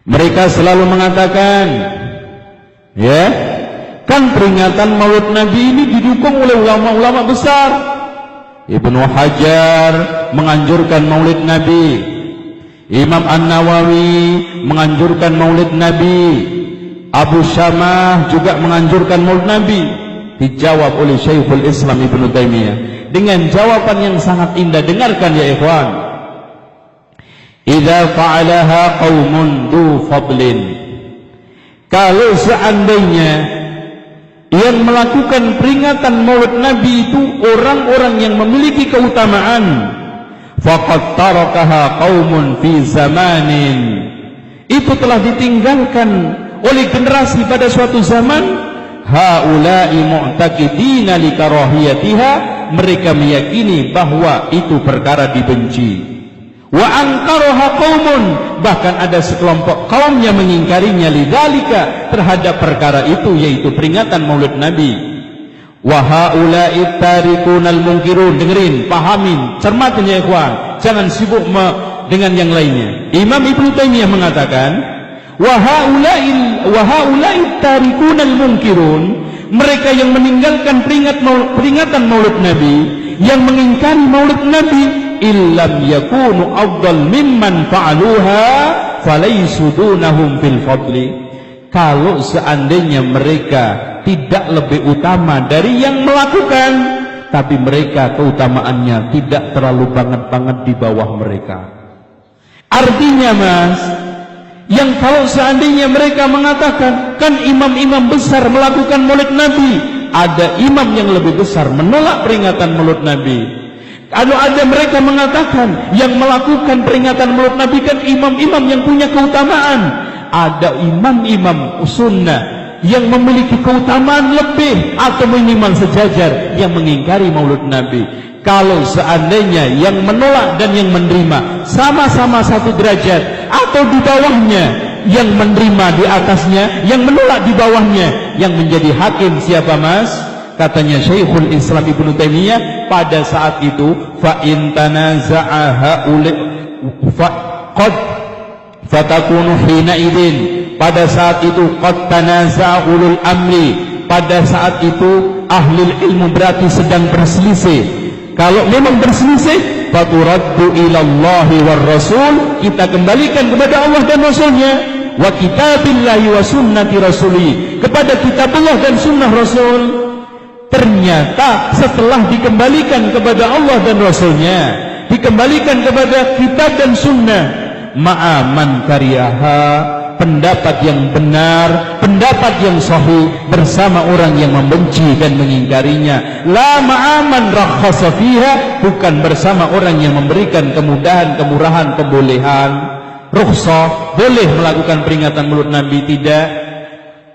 Mereka selalu mengatakan, ya, kan peringatan Maulid Nabi ini didukung oleh ulama-ulama besar. Ibnu Hajar menganjurkan Maulid Nabi, Imam An-Nawawi menganjurkan Maulid Nabi, Abu Syamah juga menganjurkan Maulid Nabi. Dijawab oleh Syekhul Islam Ibnu Taimiyah dengan jawaban yang sangat indah. Dengarkan ya ikhwan. Idza fa'alaha qaumun du fadlin, kalau seandainya yang melakukan peringatan Maulid Nabi itu orang-orang yang memiliki keutamaan, faqad tarakaha qaumun fi zamanin, itu telah ditinggalkan oleh generasi pada suatu zaman, haula'i mu'taqidina li karahiyatiha, mereka meyakini bahwa itu perkara dibenci. Wa angkaraha qaumun, bahkan ada sekelompok kaum yang mengingkarinya, lidzalika, terhadap perkara itu, yaitu peringatan Maulid Nabi. Wa haula'i tarikunal munkirun, dengerin, pahamin, cermatin ya ikhwan, jangan sibuk dengan yang lainnya. Imam Ibnu Taimiyah mengatakan, wa haula'i tarikunal munkirun, mereka yang meninggalkan peringatan Maulid Nabi, yang mengingkari Maulid Nabi, illam yakunu afdal mimman fa'aluha falaysu dunahum fil fadli, kalau seandainya mereka tidak lebih utama dari yang melakukan, tapi mereka keutamaannya tidak terlalu banget di bawah mereka. Artinya mas, yang kalau seandainya mereka mengatakan, kan imam-imam besar melakukan Maulid Nabi, ada imam yang lebih besar menolak peringatan Maulid Nabi. Kalau ada mereka mengatakan yang melakukan peringatan Maulid Nabi kan imam-imam yang punya keutamaan, ada imam-imam sunnah yang memiliki keutamaan lebih atau minimal sejajar yang mengingkari Maulid Nabi. Kalau seandainya yang menolak dan yang menerima sama-sama satu derajat atau di bawahnya, yang menerima di atasnya, yang menolak di bawahnya, yang menjadi hakim siapa mas? Katanya Syekhul Islam Ibnu Taimiyah, pada saat itu fa in tanaza'a haula qad fatakunu hina idin, pada saat itu qad tanaza'a ulul amri, pada saat itu ahli ilmu berarti sedang berselisih. Kalau memang berselisih, faturaddu ilallahi war rasul, kita kembalikan kepada Allah dan Rasulnya, wa kitabillahi wa sunnati rasuli, kepada kitabullah dan sunnah Rasul. Ternyata setelah dikembalikan kepada Allah dan Rasulnya, dikembalikan kepada kitab dan sunnah, ma'aman kariyaha, pendapat yang benar, pendapat yang sahih, bersama orang yang membenci dan mengingkarinya. La ma'aman rakhasa fiha, bukan bersama orang yang memberikan kemudahan, kemurahan, kebolehan, rukhsah, boleh melakukan peringatan Maulid Nabi, tidak.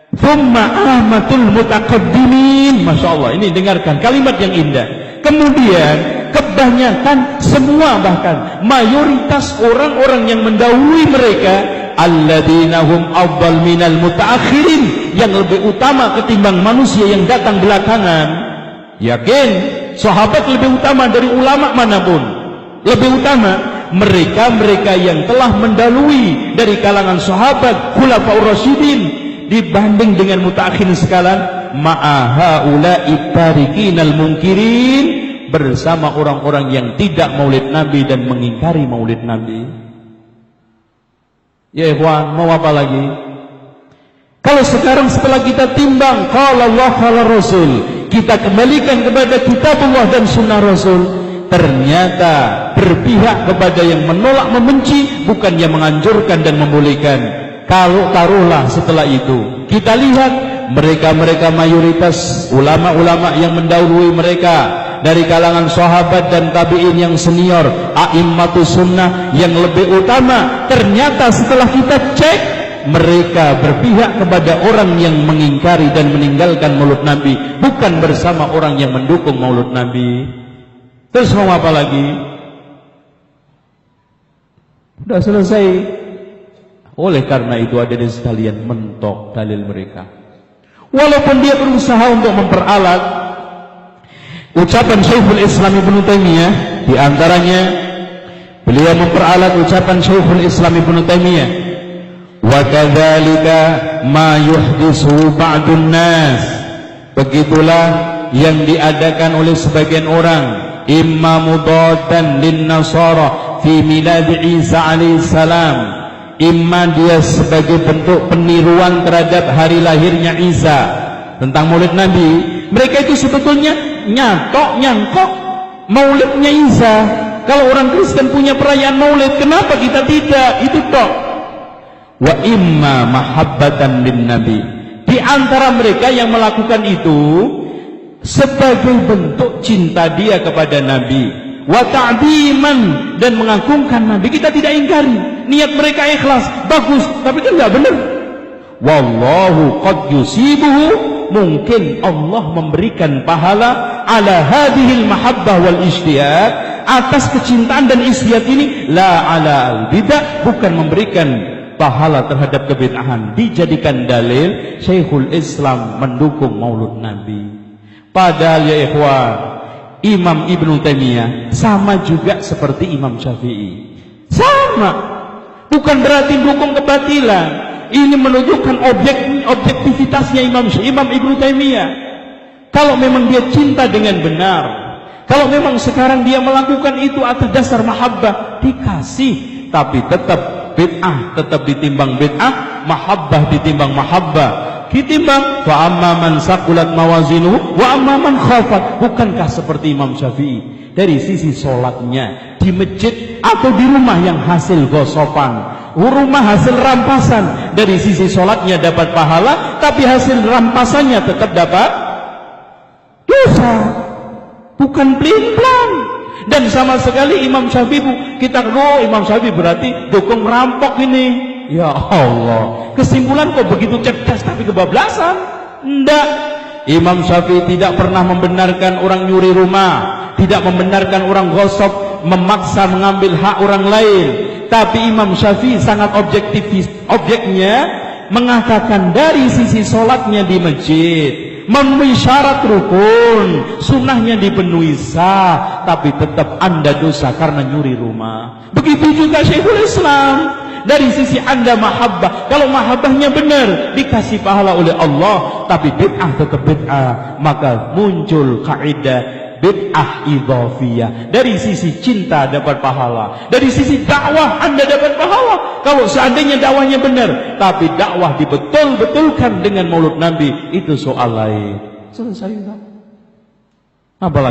Thumma ahmatul mutaqaddimin, Masya Allah, ini dengarkan kalimat yang indah. Kemudian kebanyakan, semua bahkan mayoritas orang-orang yang mendahului mereka, alladzina hum afdal minal mutaakhirin, yang lebih utama ketimbang manusia yang datang belakangan. Yakin sahabat lebih utama dari ulama manapun, lebih utama mereka-mereka yang telah mendahului dari kalangan sahabat khulafaur rasyidin dibanding dengan mutaakhirin sekalian. Ma'a haula'i tarikinal munkirin, bersama orang-orang yang tidak Maulid Nabi dan mengingkari Maulid Nabi. Ya ikhwan, mau apa lagi? Kalau sekarang setelah kita timbang qala Allah qala Rasul, kita kembalikan kepada kitabullah dan sunnah Rasul, ternyata berpihak kepada yang menolak, membenci, bukan yang menganjurkan dan membolehkan. Kalau taruhlah setelah itu kita lihat mereka-mereka mayoritas ulama-ulama yang mendahului mereka dari kalangan sahabat dan tabi'in yang senior, a'immatus sunnah yang lebih utama, ternyata setelah kita cek mereka berpihak kepada orang yang mengingkari dan meninggalkan Maulid Nabi, bukan bersama orang yang mendukung Maulid Nabi. Terus mau apa lagi? Sudah selesai. Oleh karena itu hadirin sekalian, mentok dalil mereka. Walaupun dia berusaha untuk memperalat ucapan Syekhul Islam Ibnu Taimiyah, di antaranya beliau memperalat ucapan Syekhul Islam Ibnu Taimiyah, Wa kadzalika ma yuhditsu ba'dun nas. Begitulah yang diadakan oleh sebagian orang, imma mudaddan lin nasara fi milad Isa alaihi salam, imma dia sebagai bentuk peniruan terhadap hari lahirnya Isa. Tentang maulid Nabi, mereka itu sebetulnya nyangkok maulidnya Isa. Kalau orang Kristen punya perayaan maulid, kenapa kita tidak? Itu tok. Wa imma mahabbatan lin nabi. Di antara mereka yang melakukan itu sebagai bentuk cinta dia kepada Nabi, wa ta'dhiman, dan mengagungkan Nabi. Kita tidak ingkari, niat mereka ikhlas, bagus, tapi kan enggak benar. Wallahu qad yusibuhu, mungkin Allah memberikan pahala ala hadhil mahabbah wal ijtihad, atas kecintaan dan ijtihad ini, la ala al bidah, bukan memberikan pahala terhadap kebid'ahan. Dijadikan dalil Syekhul Islam mendukung maulud Nabi. Padahal ya ikhwan, Imam Ibnu Taimiyah sama juga seperti Imam Syafi'i. Sama. Bukan berarti dukung kebatilan. Ini menunjukkan objektivitasnya Imam Ibnu Taimiyah. Kalau memang dia cinta dengan benar, kalau memang sekarang dia melakukan itu atas dasar mahabbah, dikasih. Tapi tetap bid'ah tetap ditimbang bid'ah, mahabbah ditimbang mahabbah. Ditimbang fa amma man saqulat mawazinuhu wa amma man khafat. Bukankah seperti Imam Syafi'i, dari sisi sholatnya di masjid atau di rumah yang hasil gosopan, rumah hasil rampasan, dari sisi sholatnya dapat pahala, tapi hasil rampasannya tetap dapat dosa. Bukan pelin-pelan. Dan sama sekali Imam Syafi'i, kita Imam Syafi'i berarti dukung merampok ini. Ya Allah, kesimpulan kok begitu cerdas tapi kebablasan? Enggak. Imam Syafi'i tidak pernah membenarkan orang nyuri rumah, tidak membenarkan orang gosok, memaksa mengambil hak orang lain. Tapi Imam Syafi'i sangat objeknya mengatakan dari sisi sholatnya di masjid memenuhi syarat rukun, sunnahnya dipenuhi sah, tapi tetap anda dosa karena nyuri rumah. Begitu juga Syekhul Islam. Dari sisi anda mahabbah, kalau mahabbahnya benar, dikasih pahala oleh Allah, tapi bid'ah tetap bid'ah, maka muncul kaidah bid'ah idhafiyah. Dari sisi cinta dapat pahala, dari sisi dakwah anda dapat pahala. Kalau seandainya dakwahnya benar, tapi dakwah dibetul-betulkan dengan maulud Nabi, itu soal lain. Selesai. Apalagi